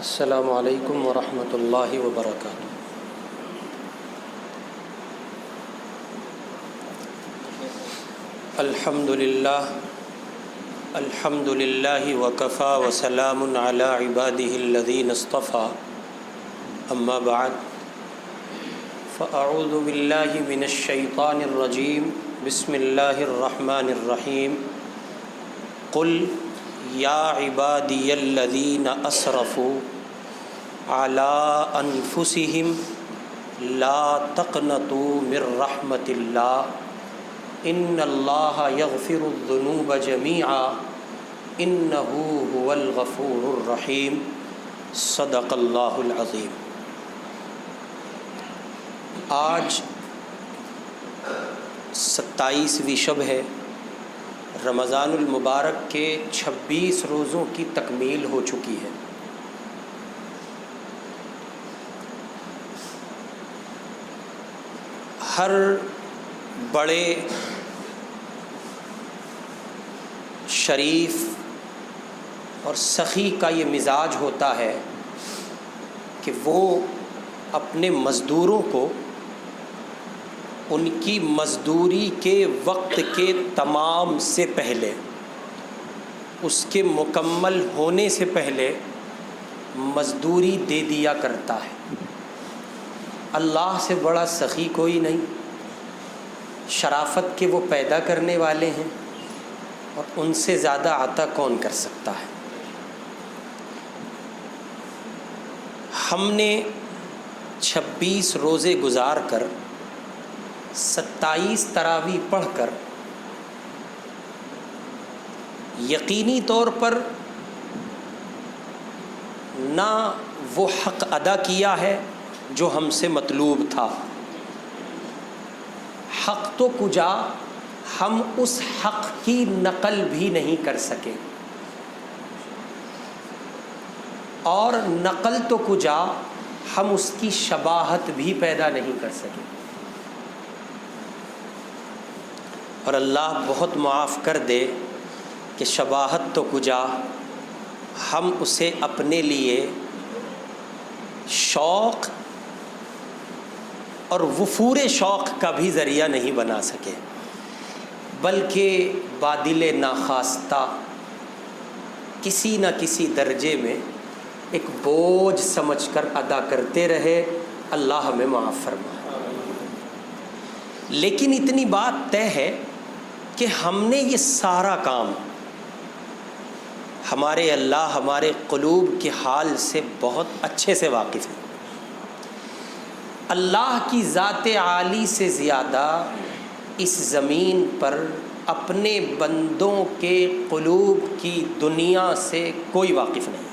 السلام علیکم ورحمۃ اللہ وبرکاتہ۔ الحمد للہ وکفیٰ وسلام علی عبادہ الذین اصطفیٰ، اما بعد فاعوذ باللہ من الشیطان الرجیم، بسم اللہ الرحمن الرحیم۔ قل یا عبادی الذین اسرفوا علی انفسہم لا تقنطوا من رحمۃ اللہ ان اللہ یغفر الذنوب جمیعا انہ هو الغفور الرحیم۔ صدق اللہ العظیم۔ آج 27ویں شب ہے، رمضان المبارک کے 26 روزوں کی تکمیل ہو چکی ہے۔ ہر بڑے شریف اور سخی کا یہ مزاج ہوتا ہے کہ وہ اپنے مزدوروں کو ان کی مزدوری کے وقت کے تمام سے پہلے، اس کے مکمل ہونے سے پہلے مزدوری دے دیا کرتا ہے۔ اللہ سے بڑا سخی کوئی نہیں، شرافت کے وہ پیدا کرنے والے ہیں، اور ان سے زیادہ عطا کون کر سکتا ہے۔ ہم نے 26 روزے گزار کر 27 تراویح پڑھ کر یقینی طور پر نہ وہ حق ادا کیا ہے جو ہم سے مطلوب تھا۔ حق تو کجا، ہم اس حق کی نقل بھی نہیں کر سکے، اور نقل تو کجا، ہم اس کی شباہت بھی پیدا نہیں کر سکے۔ اور اللہ بہت معاف کر دے کہ شباہت تو کجا، ہم اسے اپنے لیے شوق اور وفور شوق کا بھی ذریعہ نہیں بنا سکے، بلکہ بادل ناخواستہ کسی نہ کسی درجے میں ایک بوجھ سمجھ کر ادا کرتے رہے۔ اللہ ہمیں معاف فرمائے۔ لیکن اتنی بات طے ہے کہ ہم نے یہ سارا کام، ہمارے اللہ ہمارے قلوب کے حال سے بہت اچھے سے واقف ہے۔ اللہ کی ذات عالی سے زیادہ اس زمین پر اپنے بندوں کے قلوب کی دنیا سے کوئی واقف نہیں۔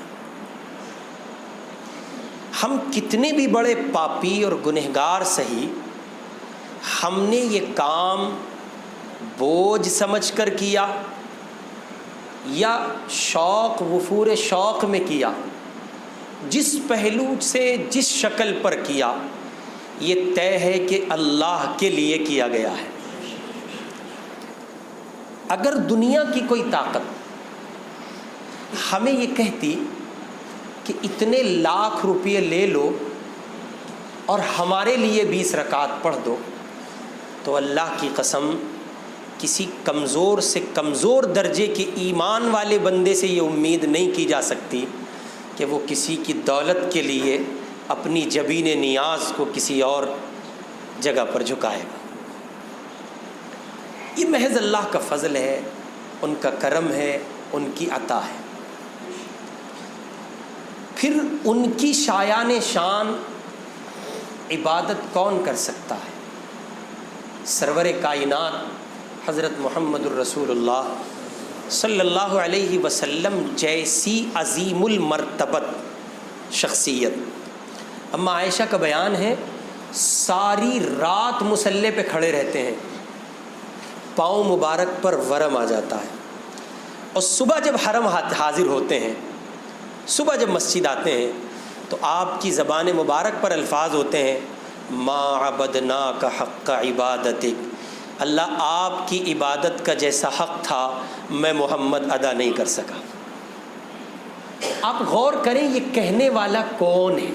ہم کتنے بھی بڑے پاپی اور گنہگار سہی، ہم نے یہ کام بوجھ سمجھ کر کیا یا شوق وفور شوق میں کیا، جس پہلو سے جس شکل پر کیا، یہ طے ہے کہ اللہ کے لیے کیا گیا ہے۔ اگر دنیا کی کوئی طاقت ہمیں یہ کہتی کہ اتنے لاکھ روپے لے لو اور ہمارے لیے 20 رکعت پڑھ دو، تو اللہ کی قسم کسی کمزور سے کمزور درجے کے ایمان والے بندے سے یہ امید نہیں کی جا سکتی کہ وہ کسی کی دولت کے لیے اپنی جبین نیاز کو کسی اور جگہ پر جھکائے گا۔ یہ محض اللہ کا فضل ہے، ان کا کرم ہے، ان کی عطا ہے۔ پھر ان کی شایان شان عبادت کون کر سکتا ہے؟ سرور کائنات حضرت محمد الرسول اللہ صلی اللہ علیہ وسلم جیسی عظیم المرتبت شخصیت، اما عائشہ کا بیان ہے، ساری رات مصلی پہ کھڑے رہتے ہیں، پاؤں مبارک پر ورم آ جاتا ہے، اور صبح جب حرم حاضر ہوتے ہیں، صبح جب مسجد آتے ہیں، تو آپ کی زبان مبارک پر الفاظ ہوتے ہیں، ما عبدناک حق عبادتک، اللہ آپ کی عبادت کا جیسا حق تھا میں محمد ادا نہیں کر سکا۔ آپ غور کریں یہ کہنے والا کون ہے؟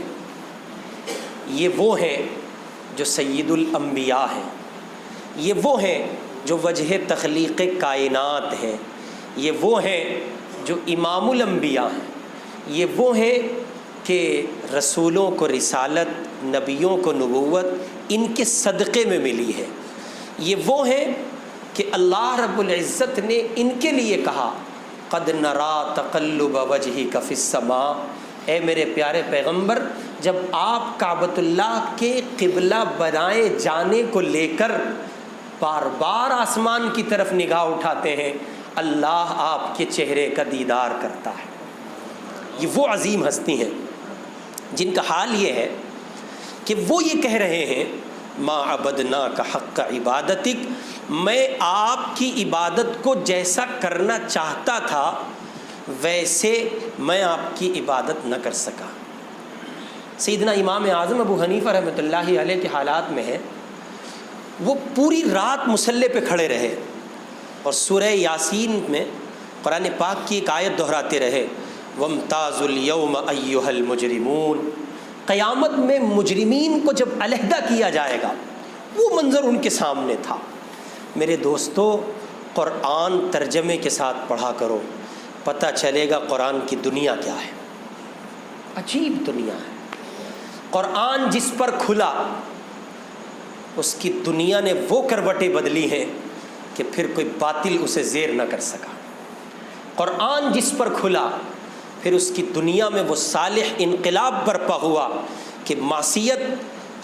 یہ وہ ہیں جو سید الانبیاء ہیں، یہ وہ ہیں جو وجہ تخلیق کائنات ہیں، یہ وہ ہیں جو امام الانبیاء ہیں، یہ وہ ہیں کہ رسولوں کو رسالت، نبیوں کو نبوت ان کے صدقے میں ملی ہے، یہ وہ ہیں کہ اللہ رب العزت نے ان کے لیے کہا قد نرا تقلب وجہک فی السماء، اے میرے پیارے پیغمبر جب آپ کعبۃ اللہ کے قبلہ بنائے جانے کو لے کر بار بار آسمان کی طرف نگاہ اٹھاتے ہیں، اللہ آپ کے چہرے کا دیدار کرتا ہے۔ یہ وہ عظیم ہستی ہیں جن کا حال یہ ہے کہ وہ یہ کہہ رہے ہیں ما عبدناک حق عبادتک، میں آپ کی عبادت کو جیسا کرنا چاہتا تھا ویسے میں آپ کی عبادت نہ کر سکا۔ سیدنا امام اعظم ابو حنیفہ رحمۃ اللہ علیہ کے حالات میں ہے، وہ پوری رات مصلی پہ کھڑے رہے اور سورہ یاسین میں قرآن پاک کی ایک آیت دہراتے رہے وَامْتَازُوا الْيَوْمَ أَيُّهَا الْمُجْرِمُونَ، قیامت میں مجرمین کو جب علیحدہ کیا جائے گا، وہ منظر ان کے سامنے تھا۔ میرے دوستو، قرآن ترجمے کے ساتھ پڑھا کرو، پتہ چلے گا قرآن کی دنیا کیا ہے، عجیب دنیا ہے۔ قرآن جس پر کھلا اس کی دنیا نے وہ کروٹیں بدلی ہیں کہ پھر کوئی باطل اسے زیر نہ کر سکا۔ قرآن جس پر کھلا پھر اس کی دنیا میں وہ صالح انقلاب برپا ہوا کہ معصیت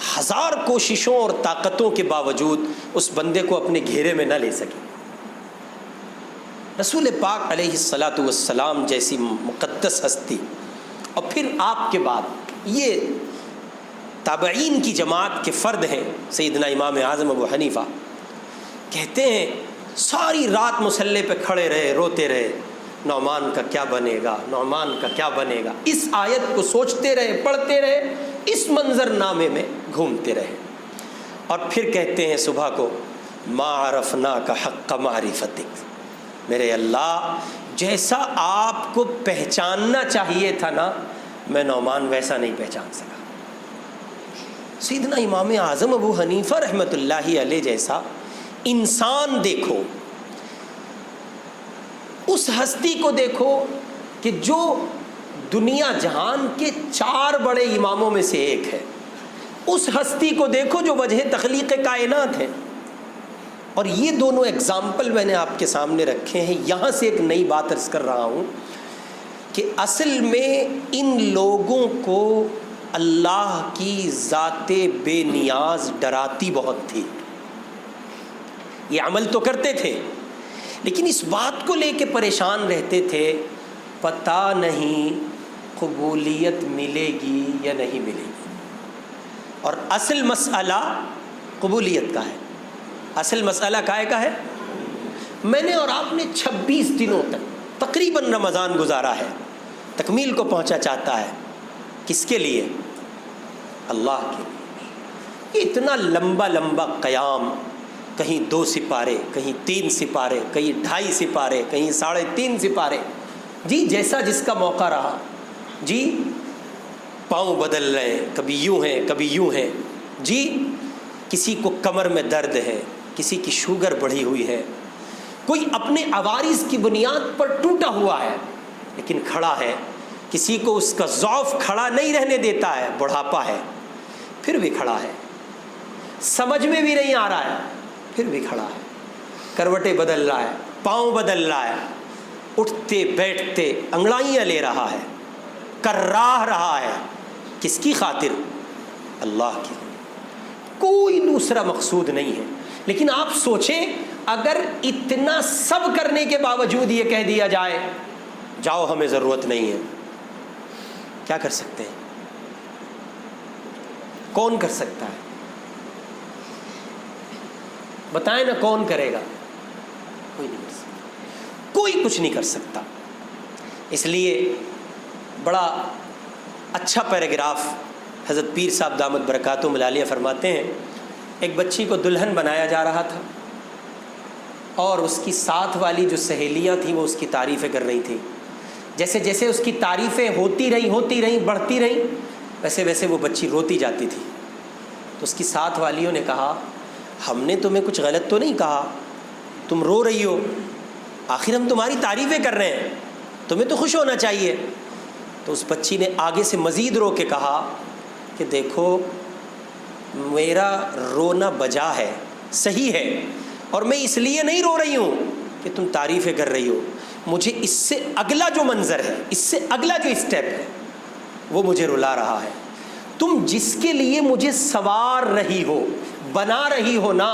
ہزار کوششوں اور طاقتوں کے باوجود اس بندے کو اپنے گھیرے میں نہ لے سکی۔ رسول پاک علیہ الصلاۃ والسلام جیسی مقدس ہستی، اور پھر آپ کے بعد یہ تابعین کی جماعت کے فرد ہیں سیدنا امام اعظم ابو حنیفہ، کہتے ہیں ساری رات مصلی پہ کھڑے رہے، روتے رہے نعمان کا کیا بنے گا، نعمان کا کیا بنے گا، اس آیت کو سوچتے رہے، پڑھتے رہے، اس منظر نامے میں گھومتے رہے، اور پھر کہتے ہیں صبح کو ما عرفناک حق معرفتک، میرے اللہ جیسا آپ کو پہچاننا چاہیے تھا نا، میں نعمان ویسا نہیں پہچان سکا۔ سیدنا امام اعظم ابو حنیفہ رحمۃ اللہ علیہ جیسا انسان دیکھو، اس ہستی کو دیکھو کہ جو دنیا جہان کے 4 بڑے اماموں میں سے ایک ہے، اس ہستی کو دیکھو جو وجہ تخلیق کائنات ہے۔ اور یہ دونوں اگزامپل میں نے آپ کے سامنے رکھے ہیں۔ یہاں سے ایک نئی بات عرض کر رہا ہوں کہ اصل میں ان لوگوں کو اللہ کی ذات بے نیاز ڈراتی بہت تھی۔ یہ عمل تو کرتے تھے لیکن اس بات کو لے کے پریشان رہتے تھے پتہ نہیں قبولیت ملے گی یا نہیں ملے گی۔ اور اصل مسئلہ قبولیت کا ہے، اصل مسئلہ کائے کا ہے؟ میں نے اور آپ نے 26 دنوں تک تقریباً رمضان گزارا ہے، تکمیل کو پہنچا چاہتا ہے، کس کے لیے؟ اللہ کے لیے۔ یہ اتنا لمبا لمبا قیام، کہیں 2 سپارے، کہیں 3 سپارے، کہیں 2.5 سپارے، کہیں 3.5 سپارے، جی جیسا جس کا موقع رہا، جی پاؤں بدل رہے ہیں، کبھی یوں ہیں کبھی یوں ہیں، جی کسی کو کمر میں درد ہے، کسی کی شوگر بڑھی ہوئی ہے، کوئی اپنے عوارض کی بنیاد پر ٹوٹا ہوا ہے لیکن کھڑا ہے، کسی کو اس کا ضعف کھڑا نہیں رہنے دیتا ہے، بڑھاپا ہے پھر بھی کھڑا ہے، سمجھ میں بھی نہیں آ رہا ہے پھر بھی کھڑا ہے، کروٹیں بدل رہا ہے، پاؤں بدل رہا ہے، اٹھتے بیٹھتے انگڑائیاں لے رہا ہے، کراہ رہا ہے، کس کی خاطر؟ اللہ کی، کوئی دوسرا مقصود نہیں ہے۔ لیکن آپ سوچیں اگر اتنا سب کرنے کے باوجود یہ کہہ دیا جائے جاؤ ہمیں ضرورت نہیں ہے، کیا کر سکتے ہیں؟ کون کر سکتا ہے؟ بتائیں نا، کون کرے گا؟ کوئی نہیں کر سکتا، کوئی کچھ نہیں کر سکتا۔ اس لیے بڑا اچھا پیراگراف حضرت پیر صاحب دامت برکاتہم العالیہ فرماتے ہیں، ایک بچی کو دلہن بنایا جا رہا تھا اور اس کی ساتھ والی جو سہیلیاں تھیں وہ اس کی تعریفیں کر رہی تھیں جیسے جیسے اس کی تعریفیں ہوتی رہیں بڑھتی رہیں، ویسے ویسے وہ بچی روتی جاتی تھی۔ تو اس کی ساتھ والیوں نے کہا ہم نے تمہیں کچھ غلط تو نہیں کہا، تم رو رہی ہو، آخر ہم تمہاری تعریفیں کر رہے ہیں، تمہیں تو خوش ہونا چاہیے۔ تو اس بچی نے آگے سے مزید رو کے کہا کہ دیکھو میرا رونا بجا ہے، صحیح ہے، اور میں اس لیے نہیں رو رہی ہوں کہ تم تعریفیں کر رہی ہو، مجھے اس سے اگلا جو منظر ہے، اس سے اگلا جو اسٹیپ ہے وہ مجھے رلا رہا ہے۔ تم جس کے لیے مجھے سوار رہی ہو، بنا رہی ہو نا،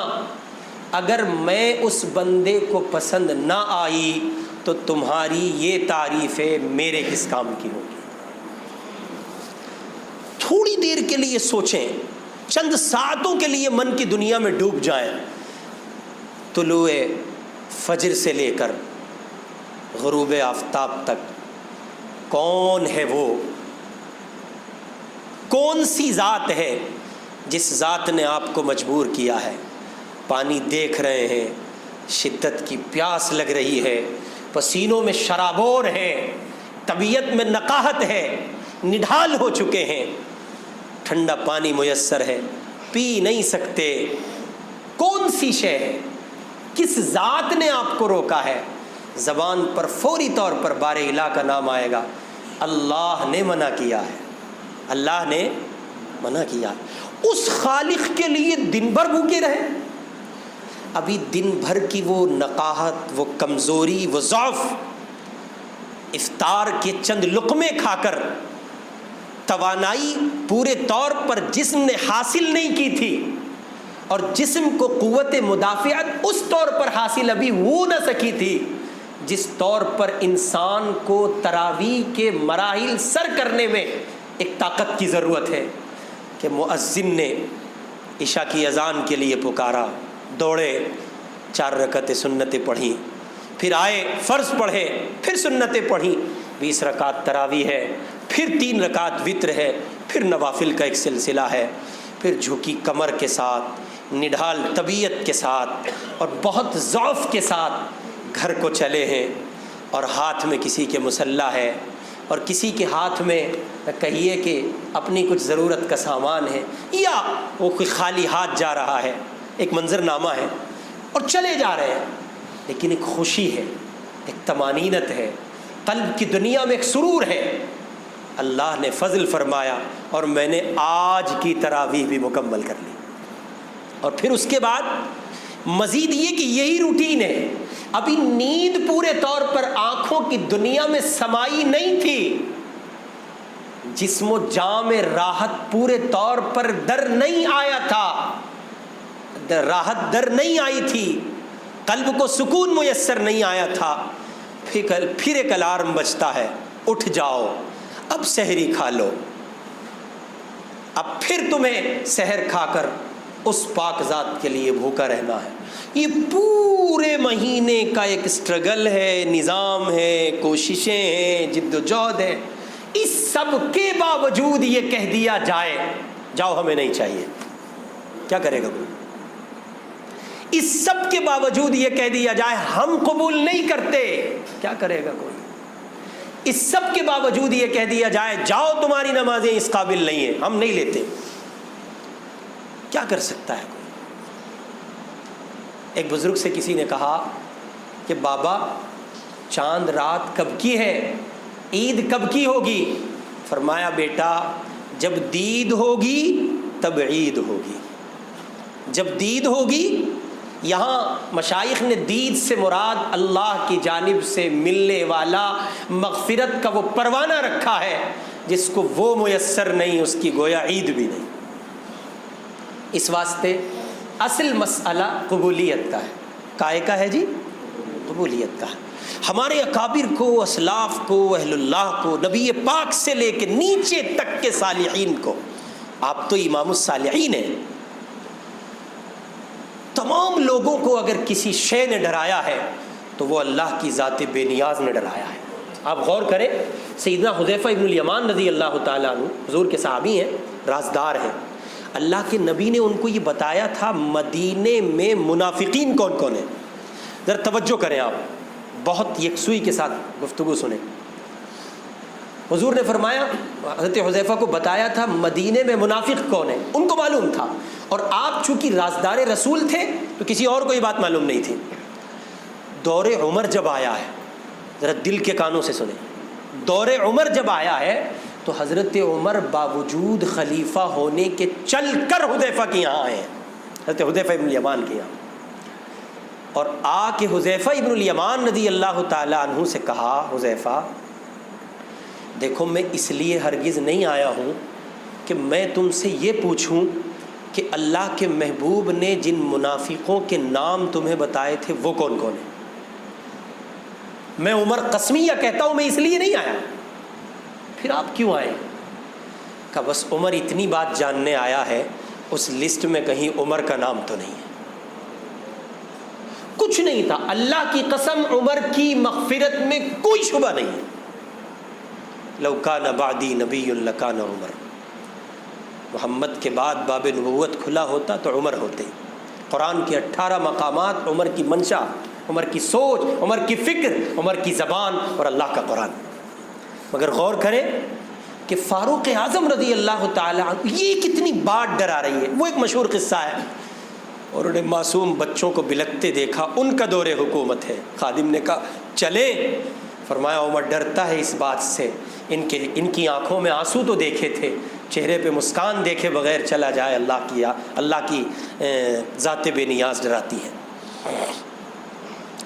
اگر میں اس بندے کو پسند نہ آئی تو تمہاری یہ تعریفیں میرے کس کام کی ہوگی؟ تھوڑی دیر کے لیے سوچیں، چند ساعتوں کے لیے من کی دنیا میں ڈوب جائیں۔ طلوع فجر سے لے کر غروب آفتاب تک کون ہے وہ، کون سی ذات ہے جس ذات نے آپ کو مجبور کیا ہے؟ پانی دیکھ رہے ہیں، شدت کی پیاس لگ رہی ہے، پسینوں میں شرابور ہیں، طبیعت میں نقاہت ہے، نڈھال ہو چکے ہیں، ٹھنڈا پانی میسر ہے، پی نہیں سکتے۔ کون سی شے ہے؟ کس ذات نے آپ کو روکا ہے؟ زبان پر فوری طور پر بار الہ کا نام آئے گا، اللہ نے منع کیا ہے، اللہ نے منع کیا ہے۔ اس خالق کے لیے دن بھر بھوکے رہے؟ ابھی دن بھر کی وہ نقاہت، وہ کمزوری، وہ ضعف، افطار کے چند لقمے کھا کر توانائی پورے طور پر جسم نے حاصل نہیں کی تھی، اور جسم کو قوت مدافعت اس طور پر حاصل ابھی ہو نہ سکی تھی جس طور پر انسان کو تراویح کے مراحل سر کرنے میں ایک طاقت کی ضرورت ہے، کہ مؤذن نے عشاء کی اذان کے لیے پکارا، دوڑے، 4 رکعتیں سنتیں پڑھیں، پھر آئے فرض پڑھے، پھر سنتیں پڑھیں، 20 رکعت تراویح ہے، پھر 3 رکعت وتر ہے، پھر نوافل کا ایک سلسلہ ہے، پھر جھکی کمر کے ساتھ، نڈھال طبیعت کے ساتھ اور بہت ضعف کے ساتھ گھر کو چلے ہیں، اور ہاتھ میں کسی کے مسلح ہے، اور کسی کے ہاتھ میں کہیے کہ اپنی کچھ ضرورت کا سامان ہے، یا وہ کوئی خالی ہاتھ جا رہا ہے، ایک منظر نامہ ہے، اور چلے جا رہے ہیں، لیکن ایک خوشی ہے، ایک طمانینت ہے، قلب کی دنیا میں ایک سرور ہے۔ اللہ نے فضل فرمایا اور میں نے آج کی تراویح بھی مکمل کر لی۔ اور پھر اس کے بعد مزید یہ کہ یہی روٹین ہے، ابھی نیند پورے طور پر آنکھوں کی دنیا میں سمائی نہیں تھی، جسم و جان میں راحت پورے طور پر در نہیں آیا تھا، راحت در نہیں آئی تھی، قلب کو سکون میسر نہیں آیا تھا۔ پھر ایک الارم بجتا ہے، اٹھ جاؤ، اب سحری کھا لو، اب پھر تمہیں سحر کھا کر اس پاک ذات کے لیے بھوکا رہنا ہے۔ یہ پورے مہینے کا ایک اسٹرگل ہے، نظام ہے، کوششیں ہیں، جد و جہد ہے۔ اس سب کے باوجود یہ کہہ دیا جائے جاؤ ہمیں نہیں چاہیے، کیا کرے گا کوئی؟ اس سب کے باوجود یہ کہہ دیا جائے ہم قبول نہیں کرتے، کیا کرے گا کوئی؟ اس سب کے باوجود یہ کہہ دیا جائے جاؤ تمہاری نمازیں اس قابل نہیں ہیں، ہم نہیں لیتے، کیا کر سکتا ہے کوئی؟ ایک بزرگ سے کسی نے کہا کہ بابا چاند رات کب کی ہے، عید کب کی ہوگی؟ فرمایا بیٹا جب دید ہوگی تب عید ہوگی، جب دید ہوگی۔ یہاں مشائخ نے دید سے مراد اللہ کی جانب سے ملنے والا مغفرت کا وہ پروانہ رکھا ہے جس کو وہ میسر نہیں، اس کی گویا عید بھی نہیں۔ اس واسطے اصل مسئلہ قبولیت کا ہے، کائے کا ہے جی؟ قبولیت کا ہے۔ ہمارے اکابر کو، اسلاف کو، اہل اللہ کو، نبی پاک سے لے کے نیچے تک کے صالحین کو، آپ تو امام الصالحین ہیں، تمام لوگوں کو اگر کسی شے نے ڈرایا ہے تو وہ اللہ کی ذات بے نیاز نے ڈرایا ہے۔ آپ غور کریں، سیدنا حذیفہ ابن الیمان رضی اللہ تعالیٰ عنہ حضور کے صحابی ہیں، رازدار ہیں، اللہ کے نبی نے ان کو یہ بتایا تھا مدینے میں منافقین کون کون ہیں۔ ذرا توجہ کریں، آپ بہت یکسوئی کے ساتھ گفتگو سنیں۔ حضور نے فرمایا، حضرت حذیفہ کو بتایا تھا مدینے میں منافق کون ہے، ان کو معلوم تھا، اور آپ چونکہ رازدار رسول تھے تو کسی اور کو یہ بات معلوم نہیں تھی۔ دور عمر جب آیا ہے، ذرا دل کے کانوں سے سنیں، دور عمر جب آیا ہے تو حضرت عمر باوجود خلیفہ ہونے کے چل کر حذیفہ کے یہاں آئے ہیں، حضرت حذیفہ ابن الیمان کے یہاں، اور آ کے حذیفہ ابن الیمان رضی اللہ تعالی عنہ سے کہا، حذیفہ دیکھو میں اس لیے ہرگز نہیں آیا ہوں کہ میں تم سے یہ پوچھوں کہ اللہ کے محبوب نے جن منافقوں کے نام تمہیں بتائے تھے وہ کون کون ہیں، میں عمر قسمیہ کہتا ہوں، میں اس لیے نہیں آیا۔ پھر آپ کیوں آئے؟ کہ بس عمر اتنی بات جاننے آیا ہے، اس لسٹ میں کہیں عمر کا نام تو نہیں ہے۔ کچھ نہیں تھا، اللہ کی قسم عمر کی مغفرت میں کوئی شبہ نہیں ہے۔ لو کان بعدی نبی لکان عمر، محمد کے بعد باب نبوت کھلا ہوتا تو عمر ہوتے۔ قرآن کے 18 مقامات عمر کی منشا، عمر کی سوچ، عمر کی فکر، عمر کی زبان اور اللہ کا قرآن۔ مگر غور کریں کہ فاروق اعظم رضی اللہ تعالی عنہ، یہ کتنی بات ڈرا رہی ہے۔ وہ ایک مشہور قصہ ہے، اور انہیں معصوم بچوں کو بلکتے دیکھا، ان کا دور حکومت ہے۔ خادم نے کہا چلیں، فرمایا عمر ڈرتا ہے اس بات سے، ان کی آنکھوں میں آنسو تو دیکھے تھے، چہرے پہ مسکان دیکھے بغیر چلا جائے، اللہ کی ذات بے نیاز ڈراتی ہے۔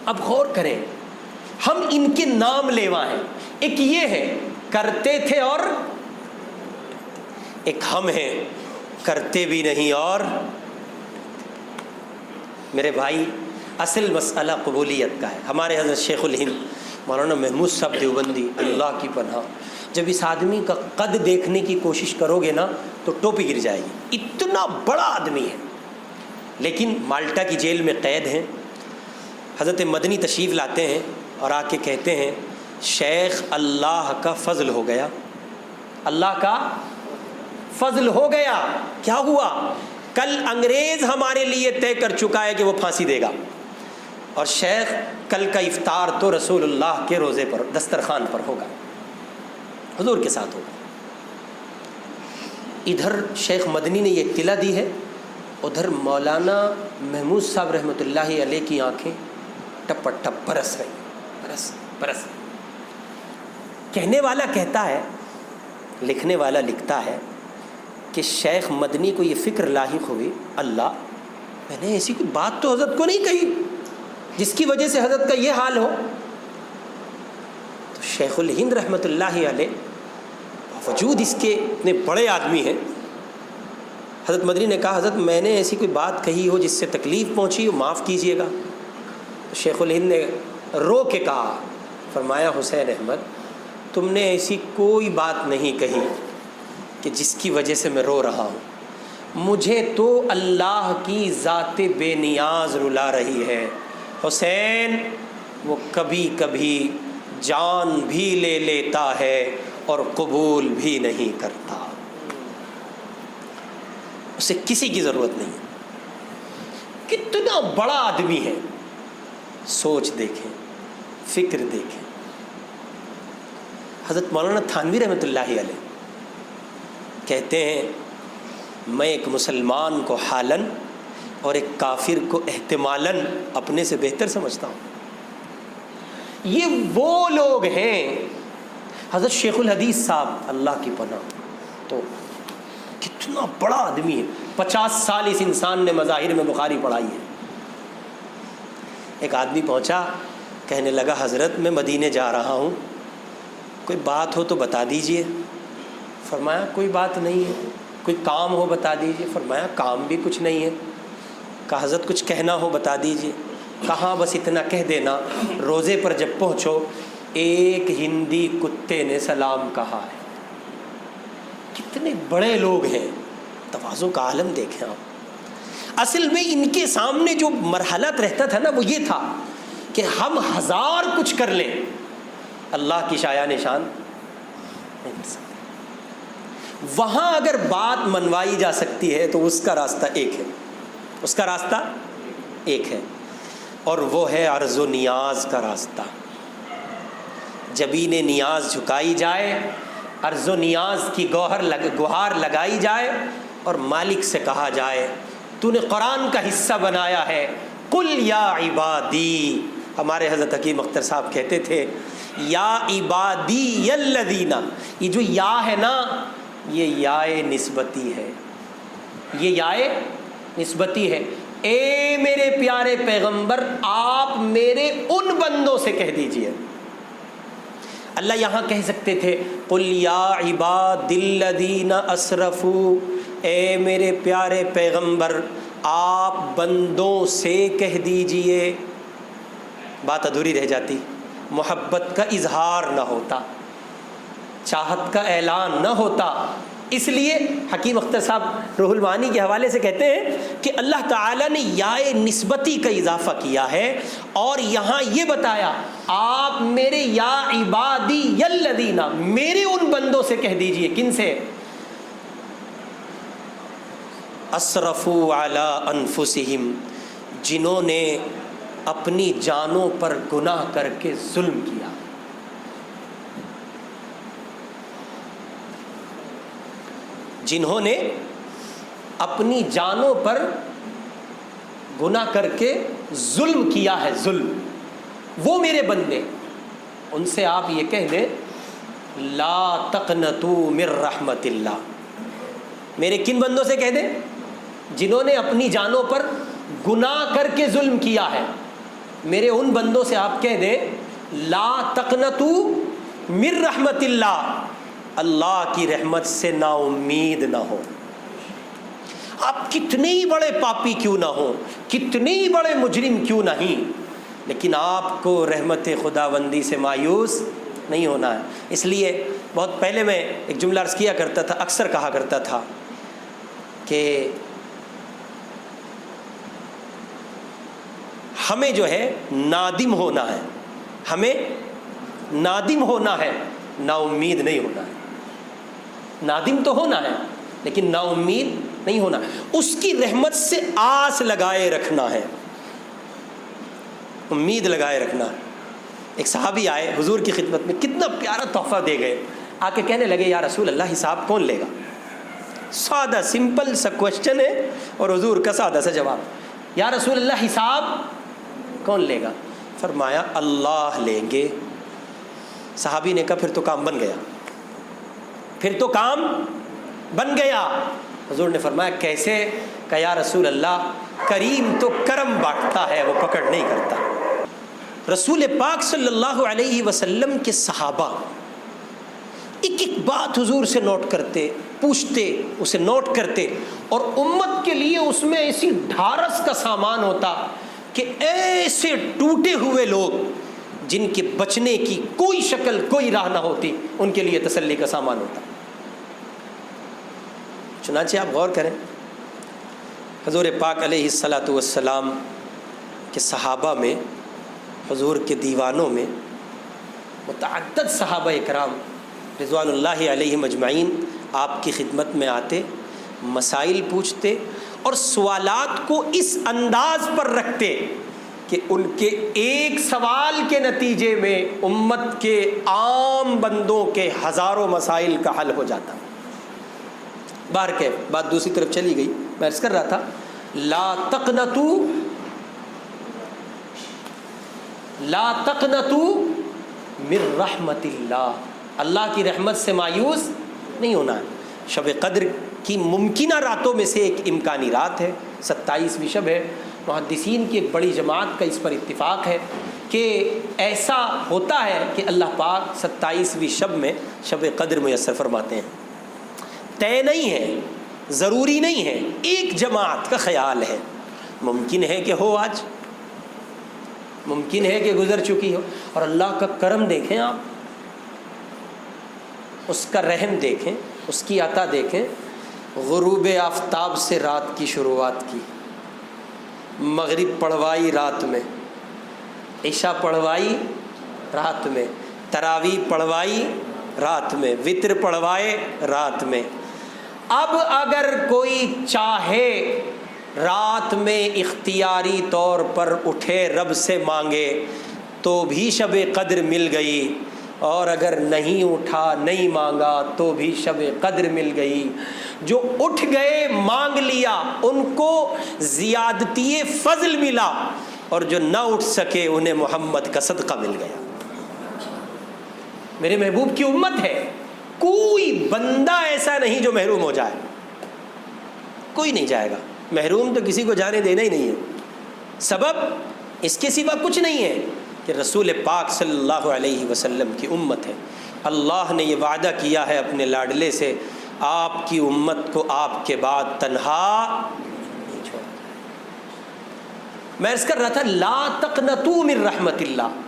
اب غور کریں، ہم ان کے نام لیوا ہیں، ایک یہ ہے کرتے تھے اور ایک ہم ہیں کرتے بھی نہیں اور۔ میرے بھائی اصل مسئلہ قبولیت کا ہے۔ ہمارے حضرت شیخ الہند مولانا محمود صاحب دیوبندی، اللہ کی پناہ، جب اس آدمی کا قد دیکھنے کی کوشش کرو گے نا تو ٹوپی گر جائے گی، اتنا بڑا آدمی ہے، لیکن مالٹا کی جیل میں قید ہیں۔ حضرت مدنی تشریف لاتے ہیں اور آ کے کہتے ہیں شیخ اللہ کا فضل ہو گیا، اللہ کا فضل ہو گیا۔ کیا ہوا؟ کل انگریز ہمارے لیے طے کر چکا ہے کہ وہ پھانسی دے گا، اور شیخ کل کا افطار تو رسول اللہ کے روزے پر دسترخوان پر ہوگا، حضور کے ساتھ ہوگا۔ ادھر شیخ مدنی نے یہ اطلاع دی ہے، ادھر مولانا محمود صاحب رحمۃ اللہ علیہ کی آنکھیں ٹپ ٹپ برس رہی، برس۔ کہنے والا کہتا ہے، لکھنے والا لکھتا ہے کہ شیخ مدنی کو یہ فکر لاحق ہوئی، اللہ میں نے ایسی کوئی بات تو حضرت کو نہیں کہی جس کی وجہ سے حضرت کا یہ حال ہو۔ تو شیخ الہند رحمۃ اللہ علیہ باوجود اس کے اتنے بڑے آدمی ہیں، حضرت مدنی نے کہا حضرت میں نے ایسی کوئی بات کہی ہو جس سے تکلیف پہنچی ہو، معاف کیجئے گا۔ تو شیخ الہند نے رو کے کہا، فرمایا حسین احمد تم نے ایسی کوئی بات نہیں کہی کہ جس کی وجہ سے میں رو رہا ہوں، مجھے تو اللہ کی ذات بے نیاز رلا رہی ہے۔ حسین وہ کبھی کبھی جان بھی لے لیتا ہے اور قبول بھی نہیں کرتا، اسے کسی کی ضرورت نہیں ہے۔ کتنا بڑا آدمی ہے، سوچ دیکھیں، فکر دیکھیں۔ حضرت مولانا تھانوی رحمۃ اللہ علیہ کہتے ہیں میں ایک مسلمان کو حالاً اور ایک کافر کو احتمالاً اپنے سے بہتر سمجھتا ہوں۔ یہ وہ لوگ ہیں، حضرت شیخ الحدیث صاحب اللہ کی پناہ، تو کتنا بڑا آدمی ہے، 50 سال اس انسان نے مظاہر میں بخاری پڑھائی ہے۔ ایک آدمی پہنچا، کہنے لگا حضرت میں مدینے جا رہا ہوں، کوئی بات ہو تو بتا دیجئے۔ فرمایا کوئی بات نہیں ہے۔ کوئی کام ہو بتا دیجئے۔ فرمایا کام بھی کچھ نہیں ہے۔ کہا حضرت کچھ کہنا ہو بتا دیجئے۔ کہاں بس اتنا کہہ دینا روزے پر جب پہنچو ایک ہندی کتے نے سلام کہا ہے۔ کتنے بڑے لوگ ہیں، تواضع کا عالم دیکھیں آپ۔ اصل میں ان کے سامنے جو مرحلہ رہتا تھا نا وہ یہ تھا کہ ہم ہزار کچھ کر لیں، اللہ کی شایان نشان نہیں کر سکتے۔ وہاں اگر بات منوائی جا سکتی ہے تو اس کا راستہ ایک ہے، اس کا راستہ ایک ہے، اور وہ ہے عرض و نیاز کا راستہ۔ جبین نیاز جھکائی جائے عرض و نیاز کی گہار لگائی جائے اور مالک سے کہا جائے تو نے قرآن کا حصہ بنایا ہے، قل یا عبادی. ہمارے حضرت حکیم اختر صاحب کہتے تھے یا عبادی الذین، یہ جو یا ہے نا یہ یائے نسبتی ہے، یہ یائے نسبتی ہے. اے میرے پیارے پیغمبر آپ میرے ان بندوں سے کہہ دیجئے. اللہ یہاں کہہ سکتے تھے قل یا عباد الذین اسرفوا، اے میرے پیارے پیغمبر آپ بندوں سے کہہ دیجئے. بات ادھوری رہ جاتی، محبت کا اظہار نہ ہوتا، چاہت کا اعلان نہ ہوتا. اس لیے حکیم اختر صاحب روح المعانی کے حوالے سے کہتے ہیں کہ اللہ تعالیٰ نے یائے نسبتی کا اضافہ کیا ہے اور یہاں یہ بتایا آپ میرے یا عبادی الذین، میرے ان بندوں سے کہہ دیجئے. کن سے؟ اسرفوا علی انفسہم، جنہوں نے اپنی جانوں پر گناہ کر کے ظلم کیا. جنہوں نے اپنی جانوں پر گناہ کر کے ظلم کیا ہے، ظلم، وہ میرے بندے. ان سے آپ یہ کہہ دیں لا تقنطوا من رحمت اللہ. میرے کن بندوں سے کہہ دیں؟ جنہوں نے اپنی جانوں پر گناہ کر کے ظلم کیا ہے. میرے ان بندوں سے آپ کہہ دیں لا تقنطوا من رحمت اللہ، اللہ کی رحمت سے نا امید نہ ہو. آپ کتنے ہی بڑے پاپی کیوں نہ ہوں، کتنے ہی بڑے مجرم کیوں نہیں، لیکن آپ کو رحمت خداوندی سے مایوس نہیں ہونا ہے. اس لیے بہت پہلے میں ایک جملہ عرض کیا کرتا تھا، اکثر کہا کرتا تھا کہ ہمیں جو ہے نادم ہونا ہے، ہمیں نادم ہونا ہے، نا امید نہیں ہونا ہے. نادم تو ہونا ہے لیکن نا امید نہیں ہونا. اس کی رحمت سے آس لگائے رکھنا ہے، امید لگائے رکھنا ہے. ایک صحابی آئے حضور کی خدمت میں، کتنا پیارا تحفہ دے گئے. آ کے کہنے لگے یا رسول اللہ حساب کون لے گا؟ سادہ سمپل سا کوشچن ہے اور حضور کا سادہ سا جواب. یا رسول اللہ حساب کون لے گا؟ فرمایا اللہ لیں گے. صحابی نے کہا پھر تو کام بن گیا، پھر تو کام بن گیا. حضور نے فرمایا کیسے؟ کہ یا رسول اللہ کریم تو کرم بانٹتا ہے، وہ پکڑ نہیں کرتا. رسول پاک صلی اللہ علیہ وسلم کے صحابہ ایک ایک بات حضور سے نوٹ کرتے، پوچھتے، اسے نوٹ کرتے، اور امت کے لیے اس میں ایسی ڈھارس کا سامان ہوتا کہ ایسے ٹوٹے ہوئے لوگ جن کے بچنے کی کوئی شکل کوئی راہ نہ ہوتی، ان کے لیے تسلی کا سامان ہوتا. چنانچہ آپ غور کریں حضور پاک علیہ الصلاۃ والسلام کے صحابہ میں، حضور کے دیوانوں میں متعدد صحابہ کرام رضوان اللہ علیہم اجمعین آپ کی خدمت میں آتے، مسائل پوچھتے اور سوالات کو اس انداز پر رکھتے کہ ان کے ایک سوال کے نتیجے میں امت کے عام بندوں کے ہزاروں مسائل کا حل ہو جاتا. باہر کے بات دوسری طرف چلی گئی. میں عرض کر رہا تھا لا تقنطوا من رحمت اللہ، اللہ کی رحمت سے مایوس نہیں ہونا ہے. شب قدر کی ممکنہ راتوں میں سے ایک امکانی رات ہے، 27ویں شب ہے. محدثین کی ایک بڑی جماعت کا اس پر اتفاق ہے کہ ایسا ہوتا ہے کہ اللہ پاک 27ویں شب میں شب قدر میسر فرماتے ہیں. طے نہیں ہے، ضروری نہیں ہے، ایک جماعت کا خیال ہے. ممکن ہے کہ ہو آج، ممکن ہے کہ گزر چکی ہو. اور اللہ کا کرم دیکھیں آپ، اس کا رحم دیکھیں، اس کی عطا دیکھیں. غروب آفتاب سے رات کی شروعات کی، مغرب پڑھوائی رات میں، عشاء پڑھوائی رات میں، تراویح پڑھوائی رات میں، وتر پڑھوائے رات میں. اب اگر کوئی چاہے رات میں اختیاری طور پر اٹھے رب سے مانگے تو بھی شب قدر مل گئی. اور اگر نہیں اٹھا نہیں مانگا تو بھی شب قدر مل گئی۔ جو اٹھ گئے مانگ لیا ان کو زیادتی فضل ملا، اور جو نہ اٹھ سکے انہیں محمد کا صدقہ مل گیا۔ میرے محبوب کی امت ہے، کوئی بندہ ایسا نہیں جو محروم ہو جائے، کوئی نہیں جائے گا محروم، تو کسی کو جانے دینا ہی نہیں ہے۔ سبب اس کے سوا کچھ نہیں ہے کہ رسول پاک صلی اللہ علیہ وسلم کی امت ہے۔ اللہ نے یہ وعدہ کیا ہے اپنے لاڈلے سے، آپ کی امت کو آپ کے بعد تنہا نہیں چھوڑا۔ میں عرض کر رہا تھا لا تقنطوا من رحمت اللہ،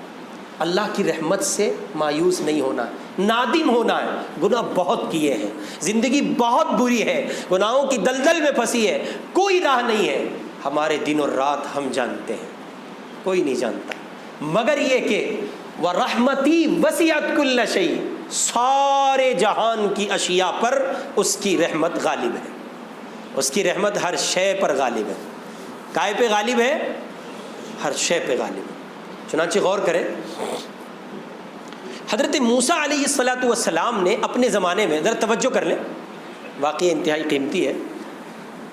اللہ کی رحمت سے مایوس نہیں ہونا، نادم ہونا ہے۔ گناہ بہت کیے ہیں، زندگی بہت بری ہے، گناہوں کی دلدل میں پھنسی ہے، کوئی راہ نہیں ہے۔ ہمارے دن اور رات ہم جانتے ہیں، کوئی نہیں جانتا، مگر یہ کہ وَرَحْمَتِي وَسِعَتْ كُلَّ شَيْءٍ، سارے جہان کی اشیاء پر اس کی رحمت غالب ہے، اس کی رحمت ہر شے پر غالب ہے۔ کائے پہ غالب ہے؟ ہر شے پہ غالب ہے۔ چنانچہ غور کریں، حضرت موسیٰ علیہ السلام نے اپنے زمانے میں، ذرا توجہ کر لیں، واقعی انتہائی قیمتی ہے۔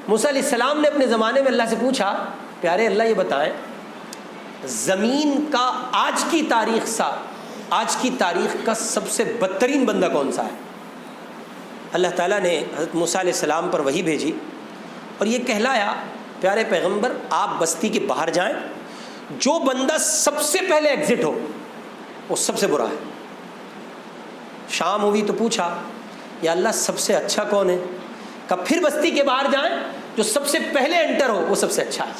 موسیٰ علیہ السلام نے اپنے زمانے میں اللہ سے پوچھا، پیارے اللہ یہ بتائیں زمین کا آج کی تاریخ کا سب سے بدترین بندہ کون سا ہے؟ اللہ تعالیٰ نے حضرت موسیٰ علیہ السلام پر وحی بھیجی اور یہ کہلایا، پیارے پیغمبر آپ بستی کے باہر جائیں، جو بندہ سب سے پہلے ایگزٹ ہو وہ سب سے برا ہے۔ شام ہوئی تو پوچھا یا اللہ سب سے اچھا کون ہے؟ کہا پھر بستی کے باہر جائیں، جو سب سے پہلے انٹر ہو وہ سب سے اچھا ہے۔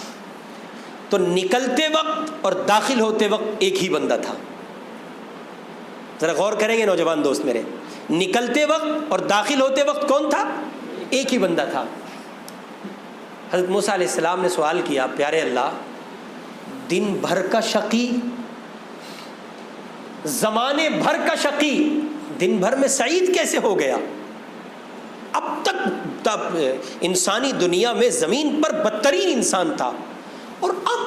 تو نکلتے وقت اور داخل ہوتے وقت ایک ہی بندہ تھا۔ ذرا غور کریں گے نوجوان دوست میرے، نکلتے وقت اور داخل ہوتے وقت کون تھا؟ ایک ہی بندہ تھا۔ حضرت موسیٰ علیہ السلام نے سوال کیا، پیارے اللہ دن بھر کا شقی، زمانے بھر کا شقی، دن بھر میں سعید کیسے ہو گیا؟ اب تک انسانی دنیا میں زمین پر بدترین انسان تھا، اور اب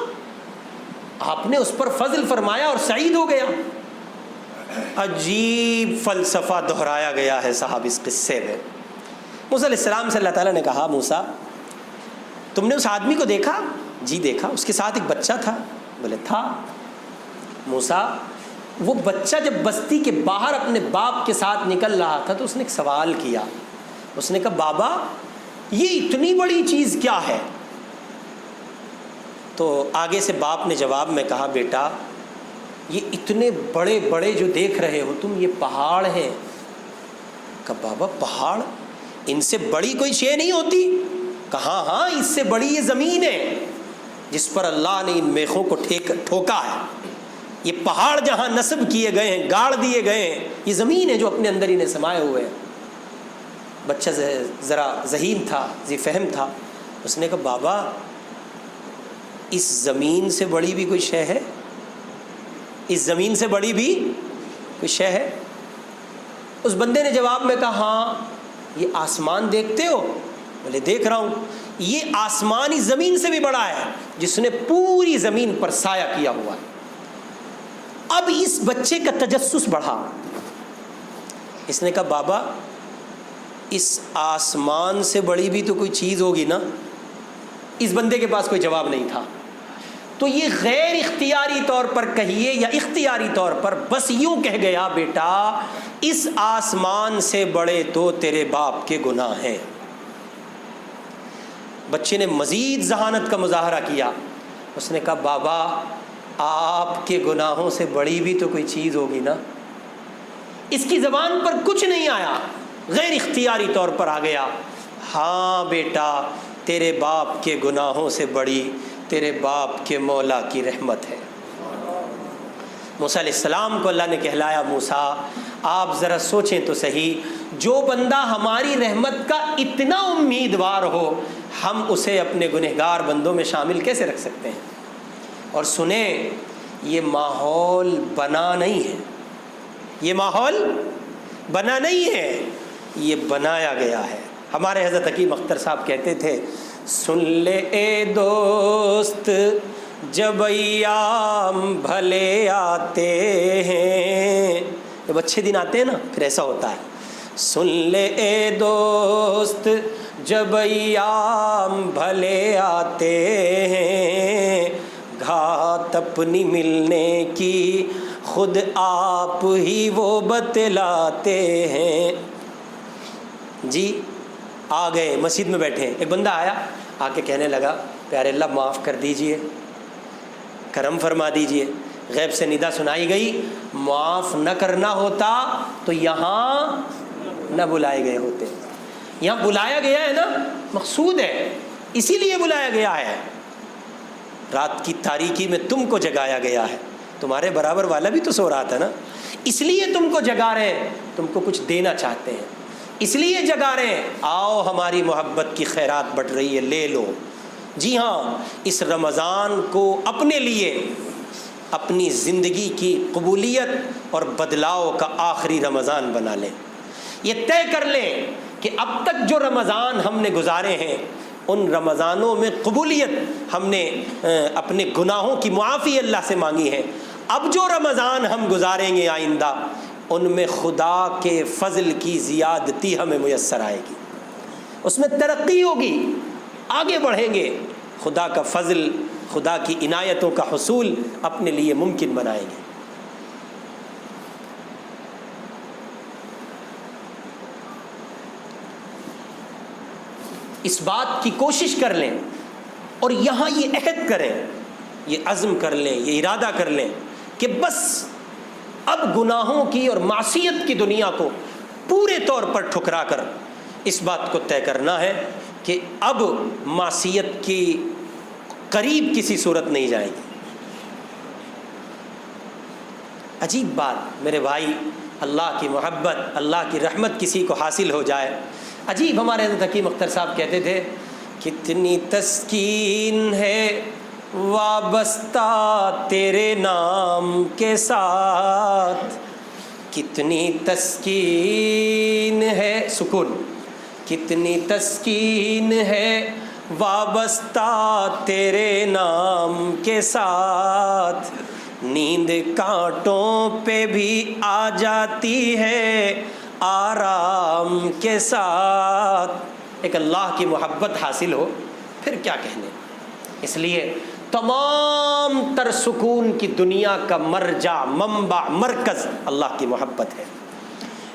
آپ نے اس پر فضل فرمایا اور سعید ہو گیا۔ عجیب فلسفہ دہرایا گیا ہے صاحب اس قصے میں۔ موسیٰ علیہ السلام سے اللہ تعالیٰ نے کہا، موسیٰ تم نے اس آدمی کو دیکھا؟ جی دیکھا۔ اس کے ساتھ ایک بچہ تھا؟ بولے تھا۔ موسیٰ وہ بچہ جب بستی کے باہر اپنے باپ کے ساتھ نکل رہا تھا تو اس نے ایک سوال کیا، اس نے کہا بابا یہ اتنی بڑی چیز کیا ہے؟ تو آگے سے باپ نے جواب میں کہا، بیٹا یہ اتنے بڑے بڑے جو دیکھ رہے ہو تم یہ پہاڑ ہیں۔ کہا بابا پہاڑ؟ ان سے بڑی کوئی شے نہیں ہوتی؟ کہا ہاں اس سے بڑی یہ زمین ہے جس پر اللہ نے ان میخوں کو ٹھوکا ہے۔ یہ پہاڑ جہاں نصب کیے گئے ہیں، گاڑ دیے گئے ہیں، یہ زمین ہے جو اپنے اندر انہیں سمائے ہوئے ہیں۔ بچہ ذرا ذہین تھا، ذی فہم تھا، اس نے کہا بابا اس زمین سے بڑی بھی کوئی شے ہے؟ اس زمین سے بڑی بھی کوئی شے ہے؟ اس بندے نے جواب میں کہا ہاں یہ آسمان دیکھتے ہو؟ بولے دیکھ رہا ہوں۔ یہ آسمان اس زمین سے بھی بڑا ہے جس نے پوری زمین پر سایہ کیا ہوا ہے۔ اب اس بچے کا تجسس بڑھا، اس نے کہا بابا اس آسمان سے بڑی بھی تو کوئی چیز ہوگی نا؟ اس بندے کے پاس کوئی جواب نہیں تھا۔ تو یہ غیر اختیاری طور پر کہیے یا اختیاری طور پر بس یوں کہہ گیا، بیٹا اس آسمان سے بڑے تو تیرے باپ کے گناہ ہیں۔ بچے نے مزید ذہانت کا مظاہرہ کیا، اس نے کہا بابا آپ کے گناہوں سے بڑی بھی تو کوئی چیز ہوگی نا؟ اس کی زبان پر کچھ نہیں آیا، غیر اختیاری طور پر آ گیا، ہاں بیٹا تیرے باپ کے گناہوں سے بڑی تیرے باپ کے مولا کی رحمت ہے۔ موسیٰ علیہ السلام کو اللہ نے کہلایا، موسیٰ آپ ذرا سوچیں تو صحیح، جو بندہ ہماری رحمت کا اتنا امیدوار ہو ہم اسے اپنے گنہگار بندوں میں شامل کیسے رکھ سکتے ہیں؟ اور سنیں یہ ماحول بنا نہیں ہے، یہ ماحول بنا نہیں ہے، یہ بنایا گیا ہے۔ ہمارے حضرت حکیم اختر صاحب کہتے تھے، سن لے اے دوست جب ایام بھلے آتے ہیں، جب اچھے دن آتے ہیں نا پھر ایسا ہوتا ہے. سن لے اے دوست جب ایام بھلے آتے ہیں، گھات اپنی ملنے کی خود آپ ہی وہ بتلاتے ہیں. جی آ گئے مسجد میں بیٹھے، ایک بندہ آیا، آ کے کہنے لگا پیارے اللہ معاف کر دیجئے، کرم فرما دیجئے. غیب سے ندا سنائی گئی، معاف نہ کرنا ہوتا تو یہاں نہ بلائے گئے ہوتے. یہاں بلایا گیا ہے نا، مقصود ہے، اسی لیے بلایا گیا ہے. رات کی تاریکی میں تم کو جگایا گیا ہے، تمہارے برابر والا بھی تو سو رہا تھا نا، اس لیے تم کو جگا رہے ہیں، تم کو کچھ دینا چاہتے ہیں اس لیے جگا رہے ہیں. آؤ ہماری محبت کی خیرات بٹ رہی ہے، لے لو. جی ہاں، اس رمضان کو اپنے لیے اپنی زندگی کی قبولیت اور بدلاؤ کا آخری رمضان بنا لیں. یہ طے کر لیں کہ اب تک جو رمضان ہم نے گزارے ہیں ان رمضانوں میں قبولیت ہم نے اپنے گناہوں کی معافی اللہ سے مانگی ہے. اب جو رمضان ہم گزاریں گے آئندہ ان میں خدا کے فضل کی زیادتی ہمیں میسر آئے گی، اس میں ترقی ہوگی، آگے بڑھیں گے، خدا کا فضل، خدا کی عنایتوں کا حصول اپنے لیے ممکن بنائیں گے. اس بات کی کوشش کر لیں اور یہاں یہ عہد کریں، یہ عزم کر لیں، یہ ارادہ کر لیں کہ بس اب گناہوں کی اور معصیت کی دنیا کو پورے طور پر ٹھکرا کر اس بات کو طے کرنا ہے کہ اب معصیت کی قریب کسی صورت نہیں جائے گی. عجیب بات میرے بھائی، اللہ کی محبت، اللہ کی رحمت کسی کو حاصل ہو جائے. عجیب، ہمارے حضرت حکیم اختر صاحب کہتے تھے کتنی تسکین ہے وابستہ تیرے نام کے ساتھ، کتنی تسکین ہے، سکون، کتنی تسکین ہے وابستہ تیرے نام کے ساتھ، نیند کانٹوں پہ بھی آ جاتی ہے آرام کے ساتھ. ایک اللہ کی محبت حاصل ہو پھر کیا کہنے. اس لیے تمام تر سکون کی دنیا کا مرجع، منبع، مرکز اللہ کی محبت ہے،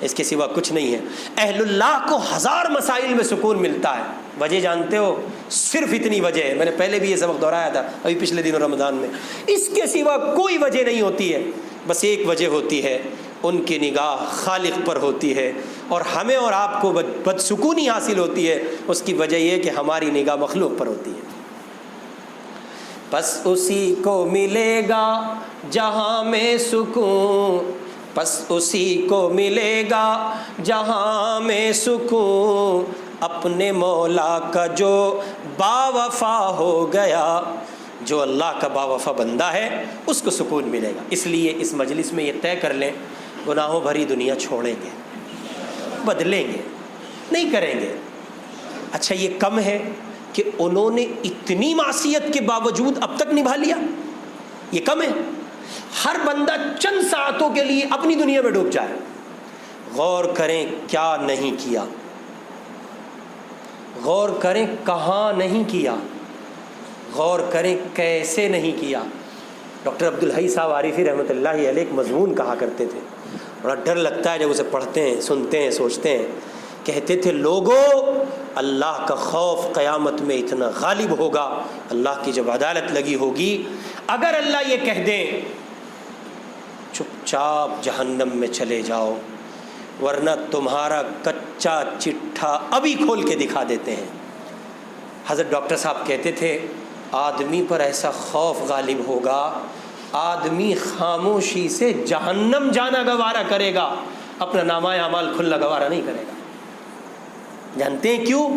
اس کے سوا کچھ نہیں ہے. اہل اللہ کو ہزار مسائل میں سکون ملتا ہے. وجہ جانتے ہو؟ صرف اتنی وجہ ہے، میں نے پہلے بھی یہ سبق دہرایا تھا ابھی پچھلے دنوں رمضان میں. اس کے سوا کوئی وجہ نہیں ہوتی ہے، بس ایک وجہ ہوتی ہے، ان کی نگاہ خالق پر ہوتی ہے، اور ہمیں اور آپ کو بدسکونی حاصل ہوتی ہے، اس کی وجہ یہ کہ ہماری نگاہ مخلوق پر ہوتی ہے. بس اسی کو ملے گا جہاں میں سکون، بس اسی کو ملے گا جہاں میں سکون، اپنے مولا کا جو باوفا ہو گیا. جو اللہ کا باوفا بندہ ہے اس کو سکون ملے گا. اس لیے اس مجلس میں یہ طے کر لیں، گناہوں بھری دنیا چھوڑیں گے، بدلیں گے، نہیں کریں گے. اچھا یہ کم ہے کہ انہوں نے اتنی معصیت کے باوجود اب تک نبھا لیا؟ یہ کم ہے؟ ہر بندہ چند ساعتوں کے لیے اپنی دنیا میں ڈوب جائے. غور کریں کیا نہیں کیا، غور کریں کہاں نہیں کیا، غور کریں کیسے نہیں کیا. ڈاکٹر عبدالحی صاحب عارفی رحمۃ اللہ علیہ ایک مضمون کہا کرتے تھے، بڑا ڈر لگتا ہے جب اسے پڑھتے ہیں، سنتے ہیں، سوچتے ہیں. کہتے تھے لوگوں، اللہ کا خوف قیامت میں اتنا غالب ہوگا، اللہ کی جب عدالت لگی ہوگی، اگر اللہ یہ کہہ دیں چپ چاپ جہنم میں چلے جاؤ، ورنہ تمہارا کچا چٹھا ابھی کھول کے دکھا دیتے ہیں. حضرت ڈاکٹر صاحب کہتے تھے آدمی پر ایسا خوف غالب ہوگا، آدمی خاموشی سے جہنم جانا گوارا کرے گا، اپنا نامہ اعمال کھلنا گوارا نہیں کرے گا. جانتے ہیں کیوں؟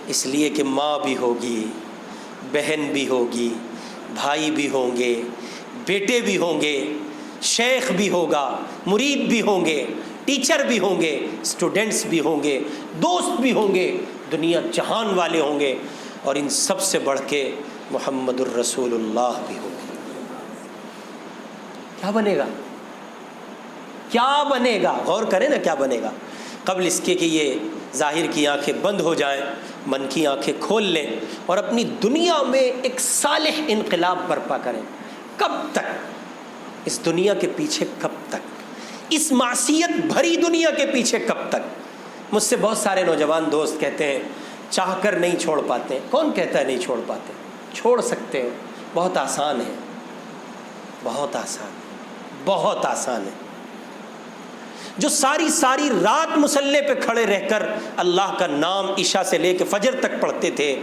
اس لیے کہ ماں بھی ہوگی، بہن بھی ہوگی، بھائی بھی ہوں گے، بیٹے بھی ہوں گے، شیخ بھی ہوگا، مرید بھی ہوں گے، ٹیچر بھی ہوں گے، اسٹوڈنٹس بھی ہوں گے، دوست بھی ہوں گے، دنیا جہان والے ہوں گے، اور ان سب سے بڑھ کے محمد الرسول اللہ بھی ہوں گے. کیا بنے گا؟ کیا بنے گا؟ غور کریں نا کیا بنے گا، قبل اس کے کہ یہ ظاہر کی آنکھیں بند ہو جائیں، من کی آنکھیں کھول لیں اور اپنی دنیا میں ایک صالح انقلاب برپا کریں۔ کب تک اس دنیا کے پیچھے؟ کب تک اس معصیت بھری دنیا کے پیچھے؟ کب تک؟ مجھ سے بہت سارے نوجوان دوست کہتے ہیں چاہ کر نہیں چھوڑ پاتے۔ کون کہتا ہے نہیں چھوڑ پاتے؟ چھوڑ سکتے ہو، بہت آسان ہے، بہت آسان، بہت آسان ہے۔ جو ساری رات مصلی پہ کھڑے رہ کر اللہ کا نام عشاء سے لے کے فجر تک پڑھتے تھے،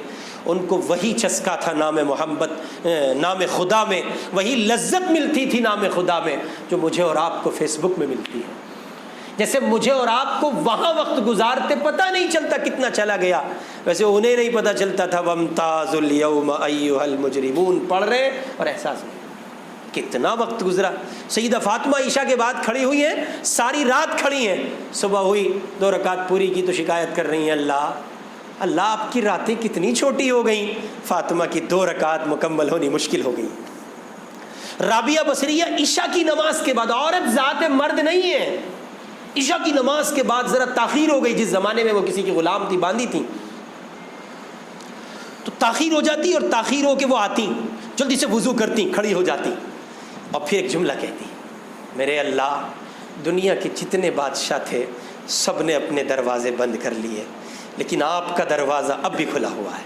ان کو وہی چسکا تھا نام محمد، نام خدا میں، وہی لذت ملتی تھی نام خدا میں جو مجھے اور آپ کو فیس بک میں ملتی ہے۔ جیسے مجھے اور آپ کو وہاں وقت گزارتے پتہ نہیں چلتا کتنا چلا گیا، ویسے انہیں نہیں پتہ چلتا تھا وَامْتَازُوا الْيَوْمَ أَيُّهَا الْمُجْرِمُونَ پڑھ رہے اور احساس نہیں کتنا وقت گزرا۔ سیدہ فاطمہ عشاء کے بعد کھڑی ہوئی ہیں، ساری رات کھڑی ہیں، صبح ہوئی 2 رکعت پوری کی تو شکایت کر رہی ہیں اللہ آپ کی راتیں کتنی چھوٹی ہو گئیں، فاطمہ کی 2 رکعت مکمل ہونی مشکل ہو گئی۔ رابعہ بصریہ عشاء کی نماز کے بعد، عورت ذات مرد نہیں ہے، عشاء کی نماز کے بعد ذرا تاخیر ہو گئی، جس زمانے میں وہ کسی کی غلام تھی، باندھی تھی، تو تاخیر ہو جاتی اور تاخیر ہو کے وہ آتی، جلدی سے وضو کرتی، کھڑی ہو جاتی اور پھر ایک جملہ کہتی، میرے اللہ دنیا کے جتنے بادشاہ تھے سب نے اپنے دروازے بند کر لیے، لیکن آپ کا دروازہ اب بھی کھلا ہوا ہے۔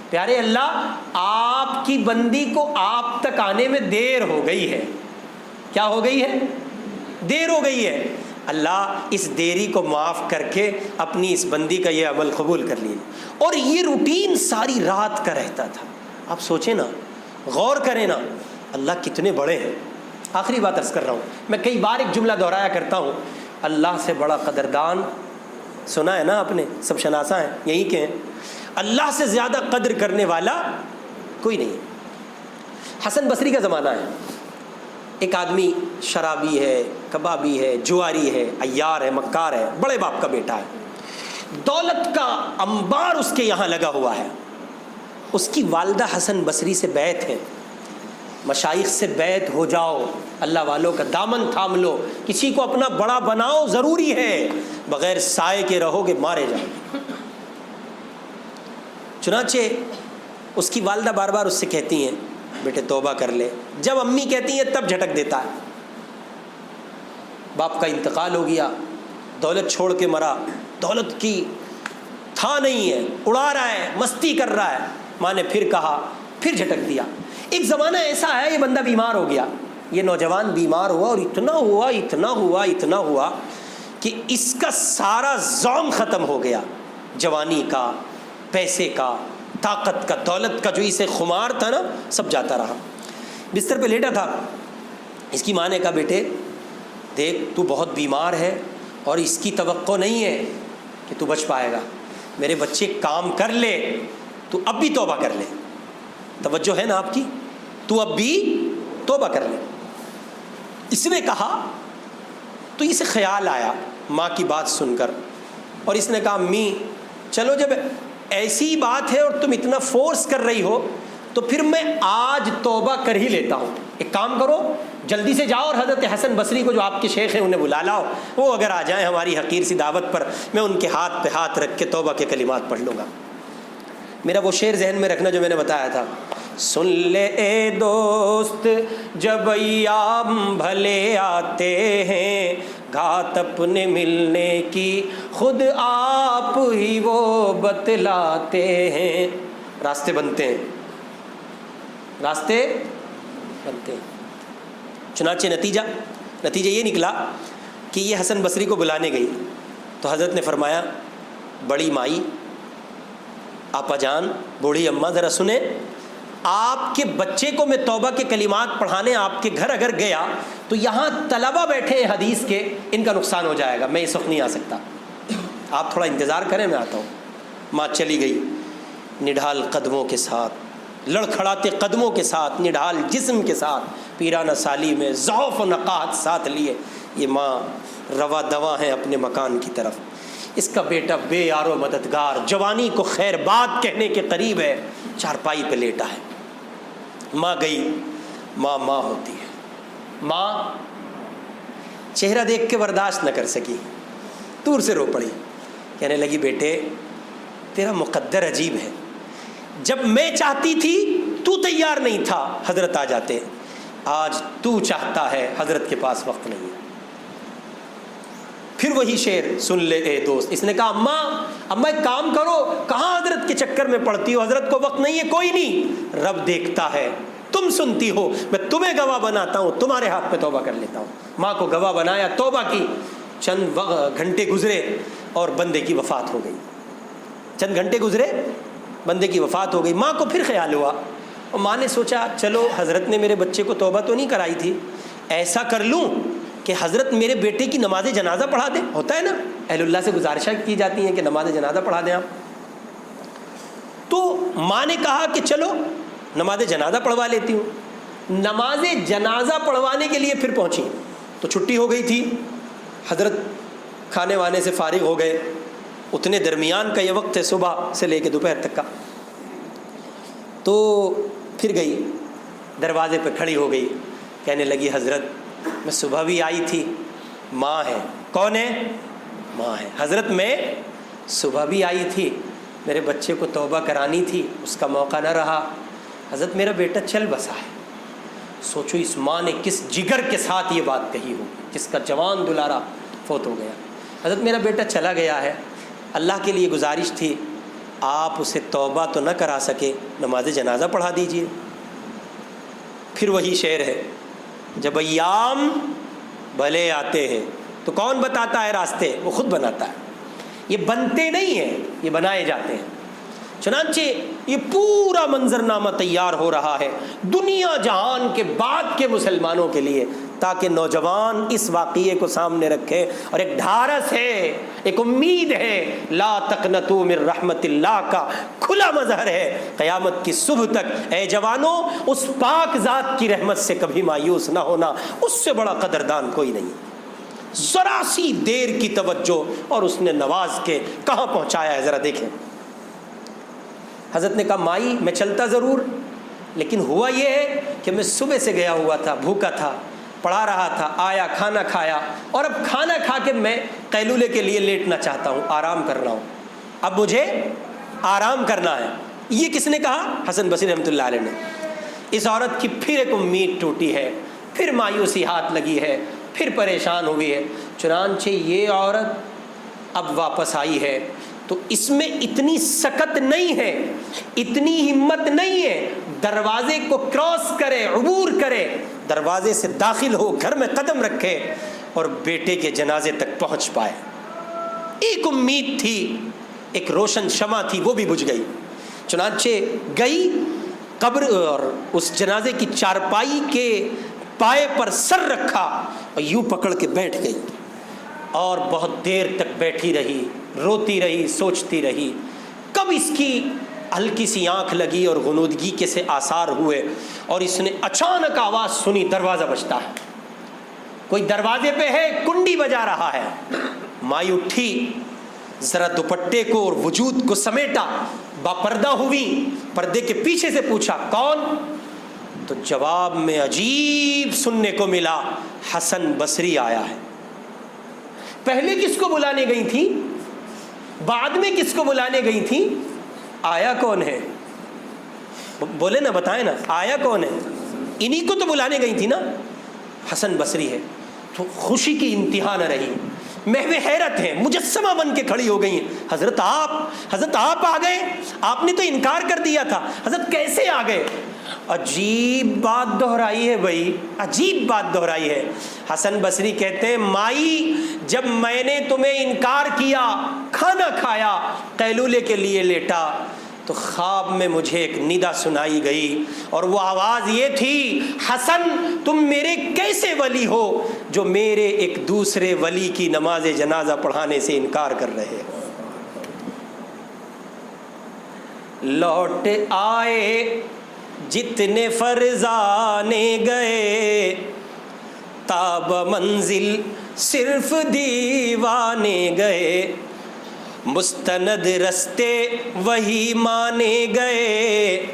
پیارے اللہ آپ کی بندی کو آپ تک آنے میں دیر ہو گئی ہے۔ کیا ہو گئی ہے؟ دیر ہو گئی ہے۔ اللہ اس دیری کو معاف کر کے اپنی اس بندی کا یہ عمل قبول کر لیے۔ اور یہ روٹین ساری رات کا رہتا تھا۔ آپ سوچیں نا، غور کریں نا، اللہ کتنے بڑے ہیں۔ آخری بات عرض کر رہا ہوں، میں کئی بار ایک جملہ دہرایا کرتا ہوں، اللہ سے بڑا قدردان، سنا ہے نا آپ نے، سب شناسا ہیں، یہی کہ ہیں اللہ سے زیادہ قدر کرنے والا کوئی نہیں۔ حسن بصری کا زمانہ ہے، ایک آدمی شرابی ہے، کبابی ہے، جواری ہے، عیار ہے، مکار ہے، بڑے باپ کا بیٹا ہے، دولت کا انبار اس کے یہاں لگا ہوا ہے۔ اس کی والدہ حسن بصری سے بیعت ہے، مشائخ سے بیعت ہو جاؤ، اللہ والوں کا دامن تھام لو، کسی کو اپنا بڑا بناؤ، ضروری ہے، بغیر سائے کے رہو گے مارے جاؤ گے۔ چنانچہ اس کی والدہ بار بار اس سے کہتی ہیں بیٹے توبہ کر لے، جب امی کہتی ہیں تب جھٹک دیتا ہے۔ باپ کا انتقال ہو گیا، دولت چھوڑ کے مرا، دولت کی تھا نہیں ہے، اڑا رہا ہے، مستی کر رہا ہے، ماں نے پھر کہا، پھر جھٹک دیا۔ ایک زمانہ ایسا ہے، یہ بندہ بیمار ہو گیا، یہ نوجوان بیمار ہوا اور اتنا ہوا کہ اس کا سارا ذوق ختم ہو گیا، جوانی کا، پیسے کا، طاقت کا، دولت کا، جو اسے خمار تھا نا، سب جاتا رہا۔ بستر پہ لیٹا تھا، اس کی ماں نے کہا بیٹے دیکھ تو بہت بیمار ہے اور اس کی توقع نہیں ہے کہ تو بچ پائے گا، میرے بچے کام کر لے، تو اب بھی توبہ کر لے۔ توجہ ہے نا آپ کی؟ تو اب بھی توبہ کر لے۔ اس نے کہا تو اسے خیال آیا ماں کی بات سن کر، اور اس نے کہا امی چلو جب ایسی بات ہے اور تم اتنا فورس کر رہی ہو تو پھر میں آج توبہ کر ہی لیتا ہوں۔ ایک کام کرو، جلدی سے جاؤ اور حضرت حسن بصری کو جو آپ کے شیخ ہیں انہیں بلا لاؤ، وہ اگر آ جائیں ہماری حقیر سی دعوت پر، میں ان کے ہاتھ پہ ہاتھ رکھ کے توبہ کے کلمات پڑھ لوں گا۔ میرا وہ شعر ذہن میں رکھنا جو میں نے بتایا تھا، سن لے اے دوست جب ایام بھلے آتے ہیں، گھات اپنے ملنے کی خود آپ ہی وہ بتلاتے ہیں۔ راستے بنتے ہیں، راستے بنتے ہیں۔ چنانچہ نتیجہ یہ نکلا کہ یہ حسن بصری کو بلانے گئی تو حضرت نے فرمایا بڑی مائی، آپا جان، بوڑھی اماں، ذرا سنیں، آپ کے بچے کو میں توبہ کے کلمات پڑھانے آپ کے گھر اگر گیا تو یہاں طلبہ بیٹھے ہیں حدیث کے، ان کا نقصان ہو جائے گا، میں اس وقت نہیں آ سکتا، آپ تھوڑا انتظار کریں، میں آتا ہوں۔ ماں چلی گئی نڈھال قدموں کے ساتھ، لڑکھڑاتے قدموں کے ساتھ، نڈھال جسم کے ساتھ، پیرانہ سالی میں ضعف و نقاہت ساتھ لیے یہ ماں روا دوا ہیں اپنے مکان کی طرف۔ اس کا بیٹا بے یار و مددگار، جوانی کو خیر بات کہنے کے قریب ہے، چارپائی پہ لیٹا ہے۔ ماں گئی، ماں ہوتی ہے، ماں چہرہ دیکھ کے برداشت نہ کر سکی, دور سے رو پڑی. کہنے لگی بیٹے تیرا مقدر عجیب ہے, جب میں چاہتی تھی تو تیار نہیں تھا, حضرت آ جاتے, آج تو چاہتا ہے حضرت کے پاس وقت نہیں ہے. پھر وہی شعر سن لے اے دوست. اس نے کہا اماں ایک کام کرو, کہاں حضرت کے چکر میں پڑتی ہو, حضرت کو وقت نہیں ہے. کوئی نہیں, رب دیکھتا ہے, تم سنتی ہو, میں تمہیں گواہ بناتا ہوں, تمہارے ہاتھ پہ توبہ کر لیتا ہوں. ماں کو گواہ بنایا, توبہ کی. چند گھنٹے گزرے اور بندے کی وفات ہو گئی. چند گھنٹے گزرے, بندے کی وفات ہو گئی. ماں کو پھر خیال ہوا, اور ماں نے سوچا چلو حضرت نے میرے بچے کو توبہ تو نہیں کرائی تھی, ایسا کر لوں کہ حضرت میرے بیٹے کی نماز جنازہ پڑھا دیں. ہوتا ہے نا, اہل اللہ سے گزارشیں کی جاتی ہیں کہ نماز جنازہ پڑھا دیں آپ. تو ماں نے کہا کہ چلو نماز جنازہ پڑھوا لیتی ہوں. نماز جنازہ پڑھوانے کے لیے پھر پہنچی تو چھٹی ہو گئی تھی. حضرت کھانے وانے سے فارغ ہو گئے. اتنے درمیان کا یہ وقت ہے, صبح سے لے کے دوپہر تک کا. تو پھر گئی, دروازے پہ کھڑی ہو گئی, کہنے لگی حضرت میں صبح بھی آئی تھی. ماں ہے. کون ہے؟ ماں ہے. حضرت میں صبح بھی آئی تھی, میرے بچے کو توبہ کرانی تھی, اس کا موقع نہ رہا. حضرت میرا بیٹا چل بسا ہے. سوچو اس ماں نے کس جگر کے ساتھ یہ بات کہی ہو, جس کا جوان دلارا فوت ہو گیا. حضرت میرا بیٹا چلا گیا ہے, اللہ کے لیے گزارش تھی آپ اسے توبہ تو نہ کرا سکے, نماز جنازہ پڑھا دیجئے. پھر وہی شعر ہے, جب ایام بھلے آتے ہیں تو کون بتاتا ہے راستے, وہ خود بناتا ہے. یہ بنتے نہیں ہیں, یہ بنائے جاتے ہیں. چنانچہ یہ پورا منظرنامہ تیار ہو رہا ہے دنیا جہان کے بعد کے مسلمانوں کے لیے, تاکہ نوجوان اس واقعے کو سامنے رکھے اور ایک ڈھارس ہے, ایک امید ہے. لا تقنطوا من رحمت اللہ کا کھلا مظہر ہے قیامت کی صبح تک. اے جوانوں, اس پاک ذات کی رحمت سے کبھی مایوس نہ ہونا, اس سے بڑا قدردان کوئی نہیں. ذرا سی دیر کی توجہ اور اس نے نواز کے کہاں پہنچایا ہے, ذرا دیکھیں. حضرت نے کہا مائی میں چلتا ضرور, لیکن ہوا یہ ہے کہ میں صبح سے گیا ہوا تھا, بھوکا تھا, پڑھا رہا تھا, آیا کھانا کھایا, اور اب کھانا کھا کے میں قیلولے کے لیے لیٹنا چاہتا ہوں, آرام کر رہا ہوں, اب مجھے آرام کرنا ہے. یہ کس نے کہا؟ حسن بصری رحمۃ اللہ علیہ نے. اس عورت کی پھر ایک امید ٹوٹی ہے, پھر مایوسی ہاتھ لگی ہے, پھر پریشان ہوئی ہے. چنانچہ یہ عورت اب واپس آئی ہے تو اس میں اتنی سکت نہیں ہے, اتنی ہمت نہیں ہے, دروازے کو کراس کرے, عبور کرے, دروازے سے داخل ہو, گھر میں قدم رکھے اور بیٹے کے جنازے تک پہنچ پائے. ایک امید تھی, ایک روشن شمع تھی, وہ بھی بجھ گئی. چنانچہ گئی قبر اور اس جنازے کی چارپائی کے پائے پر سر رکھا اور یوں پکڑ کے بیٹھ گئی, اور بہت دیر تک بیٹھی رہی, روتی رہی, سوچتی رہی. کب اس کی ہلکی سی آنکھ لگی اور غنودگی کے سے آثار ہوئے, اور اس نے اچانک آواز سنی, دروازہ بجتا ہے, کوئی دروازے پہ ہے, کنڈی بجا رہا ہے. مائی اٹھی, ذرا دوپٹے کو اور وجود کو سمیٹا, باپردہ ہوئی, پردے کے پیچھے سے پوچھا کون؟ تو جواب میں عجیب سننے کو ملا, حسن بصری آیا ہے. پہلے کس کو بلانے گئی تھی, بعد میں کس کو بلانے گئی تھی, آیا کون ہے؟ بولے نا, بتائیں نا, آیا کون ہے؟ انہی کو تو بلانے گئی تھی نا. حسن بصری ہے. تو خوشی کی انتہا نہ رہی, محو حیرت ہے, مجسمہ بن کے کھڑی ہو گئی ہیں. حضرت آپ آ گئے, آپ نے تو انکار کر دیا تھا, حضرت کیسے آ گئے؟ عجیب بات دہرائی ہے بھائی, عجیب بات دہرائی ہے. حسن بصری کہتے ہیں مائی جب میں نے تمہیں انکار کیا, کھانا کھایا, قیلولے کے لیے لیٹا, تو خواب میں مجھے ایک ندا سنائی گئی, اور وہ آواز یہ تھی, حسن تم میرے کیسے ولی ہو جو میرے ایک دوسرے ولی کی نماز جنازہ پڑھانے سے انکار کر رہے ہو. لوٹ آئے جتنے فرزانے گئے, تاب منزل صرف دیوانے گئے, مستند رستے وہی مانے گئے,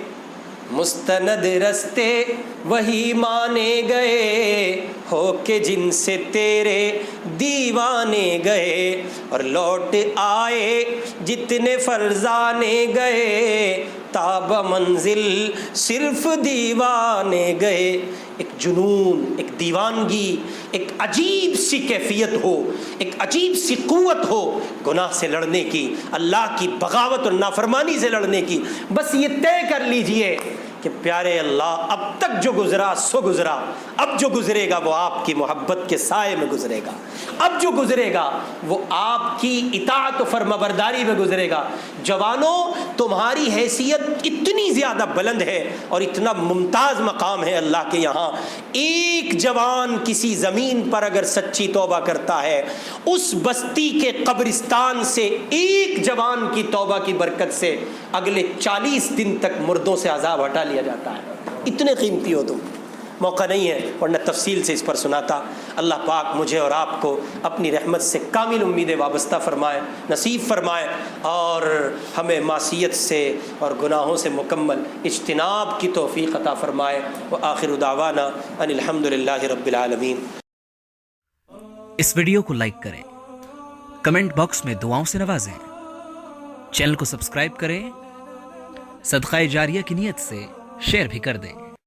مستند رستے وہی مانے گئے ہو کہ جن سے تیرے دیوانے گئے، اور لوٹ آئے جتنے فرزانے گئے، تاب منزل صرف دیوانے گئے۔ ایک جنون، ایک دیوانگی، ایک عجیب سی کیفیت ہو، ایک عجیب سی قوت ہو گناہ سے لڑنے کی، اللہ کی بغاوت اور نافرمانی سے لڑنے کی۔ بس یہ طے کر لیجئے کہ پیارے اللہ اب تک جو گزرا سو گزرا، اب جو گزرے گا وہ آپ کی محبت کے سائے میں گزرے گا، اب جو گزرے گا وہ آپ کی اطاعت و فرمانبرداری میں گزرے گا۔ جوانوں، تمہاری حیثیت اتنی زیادہ بلند ہے اور اتنا ممتاز مقام ہے اللہ کے یہاں، ایک جوان کسی زمین پر اگر سچی توبہ کرتا ہے، اس بستی کے قبرستان سے ایک جوان کی توبہ کی برکت سے اگلے 40 دن تک مردوں سے عذاب ہٹا لیا جاتا ہے۔ اتنے قیمتی ہو تم۔ موقع نہیں ہے ورنہ تفصیل سے اس پر سناتا۔ اللہ پاک مجھے اور آپ کو اپنی رحمت سے کامل امیدیں وابستہ فرمائے، نصیب فرمائے، اور ہمیں معصیت سے اور گناہوں سے مکمل اجتناب کی توفیق عطا فرمائے۔ وآخر دعوانا ان الحمد للہ رب العالمین۔ اس ویڈیو کو لائک کریں، کمنٹ باکس میں دعاؤں سے نوازیں، چینل کو سبسکرائب کریں، صدقہ جاریہ کی نیت سے شیئر بھی کر دیں۔